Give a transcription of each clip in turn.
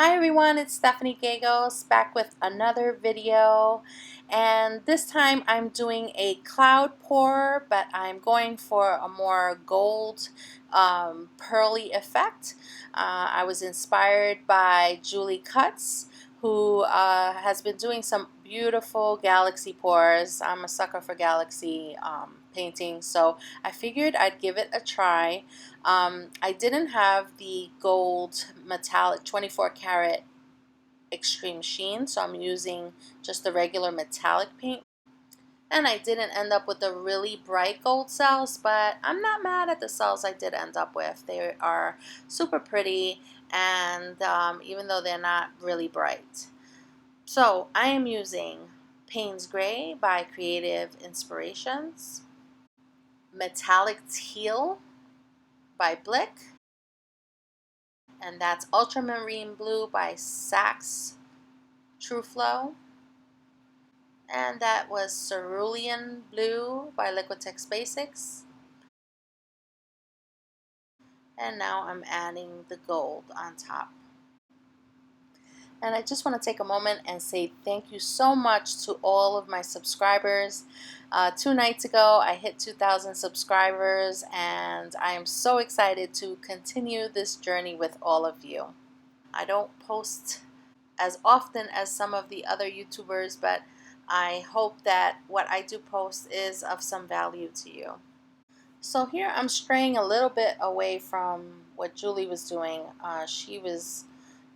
Hi everyone, it's Stephanie Gagos back with another video, and this time I'm doing a cloud pour, but I'm going for a more gold pearly effect. I was inspired by Julie Cutts, who has been doing some beautiful galaxy pours. I'm a sucker for galaxy painting, so I figured I'd give it a try. I didn't have the gold metallic 24 karat extreme sheen, so I'm using just the regular metallic paint. And I didn't end up with the really bright gold cells, but I'm not mad at the cells I did end up with. They are super pretty, and even though they're not really bright. So I am using Payne's Gray by Creative Inspirations, Metallic Teal by Blick, and that's Ultramarine Blue by Saks True Flow, and that was Cerulean Blue by Liquitex Basics, and now I'm adding the gold on top. And I just want to take a moment and say thank you so much to all of my subscribers. 2 nights ago I hit 2,000 subscribers, and I am so excited to continue this journey with all of you. I don't post as often as some of the other YouTubers, but I hope that what I do post is of some value to you. So here I'm straying a little bit away from what Julie was doing. She was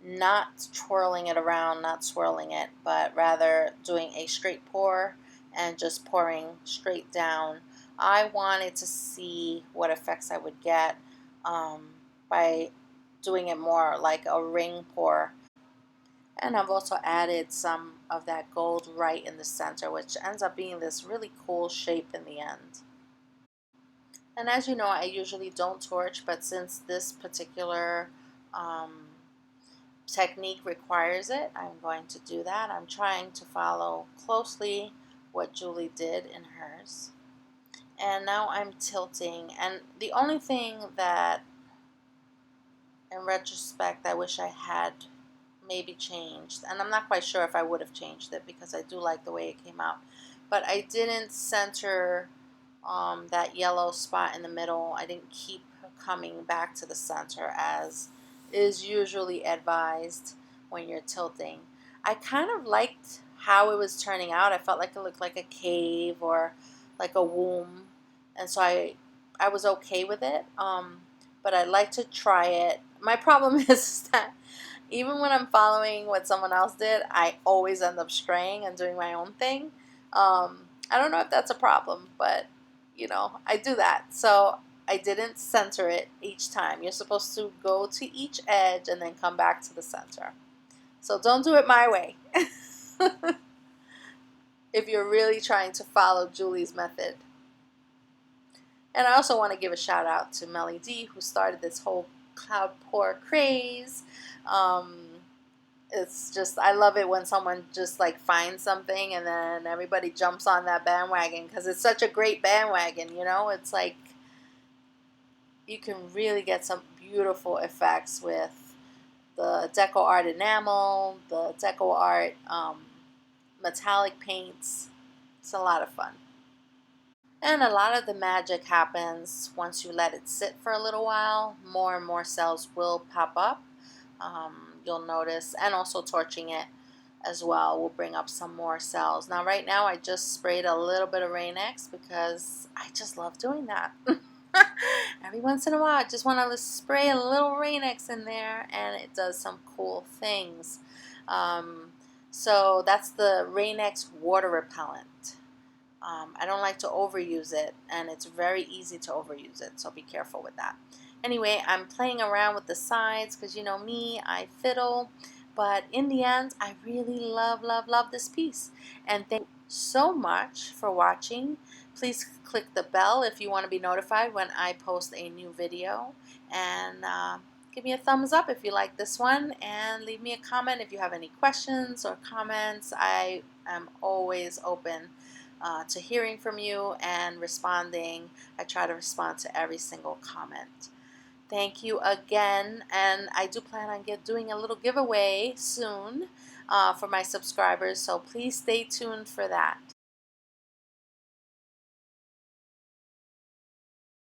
not twirling it around, not swirling it, but rather doing a straight pour and just pouring straight down. I wanted to see what effects I would get by doing it more like a ring pour. And I've also added some of that gold right in the center, which ends up being this really cool shape in the end. And as you know, I usually don't torch, but since this particular technique requires it, I'm going to do that. I'm trying to follow closely what Julie did in hers. And now I'm tilting. And the only thing that, in retrospect, I wish I had maybe changed, and I'm not quite sure if I would have changed it because I do like the way it came out, but I didn't center that yellow spot in the middle. I didn't keep coming back to the center as is usually advised when you're tilting. I kind of liked how it was turning out. I felt like it looked like a cave or like a womb, and so I was okay with it, but I'd like to try it. My problem is that even when I'm following what someone else did, I always end up straying and doing my own thing. I don't know if that's a problem, but you know, I do that. So I didn't center it each time. You're supposed to go to each edge and then come back to the center. So don't do it my way if you're really trying to follow Julie's method. And I also want to give a shout out to Melly D, who started this whole cloud pour craze. It's just, I love it when someone just like finds something and then everybody jumps on that bandwagon, because it's such a great bandwagon, you know. It's like you can really get some beautiful effects with the Deco Art enamel, the Deco Art metallic paints. It's a lot of fun. And a lot of the magic happens once you let it sit for a little while. More and more cells will pop up. You'll notice, and also torching it as well will bring up some more cells. Now right now I just sprayed a little bit of Rain-X because I just love doing that. Every once in a while I just want to spray a little Rain-X in there, and it does some cool things. So that's the Rain-X water repellent. I don't like to overuse it, and it's very easy to overuse it, so be careful with that. Anyway, I'm playing around with the sides because, you know me, I fiddle, but in the end, I really love, love, love this piece. And thank you so much for watching. Please click the bell if you want to be notified when I post a new video, and give me a thumbs up if you like this one, and leave me a comment if you have any questions or comments. I am always open to hearing from you and responding. I try to respond to every single comment. Thank you again, and I do plan on doing a little giveaway soon for my subscribers, so please stay tuned for that.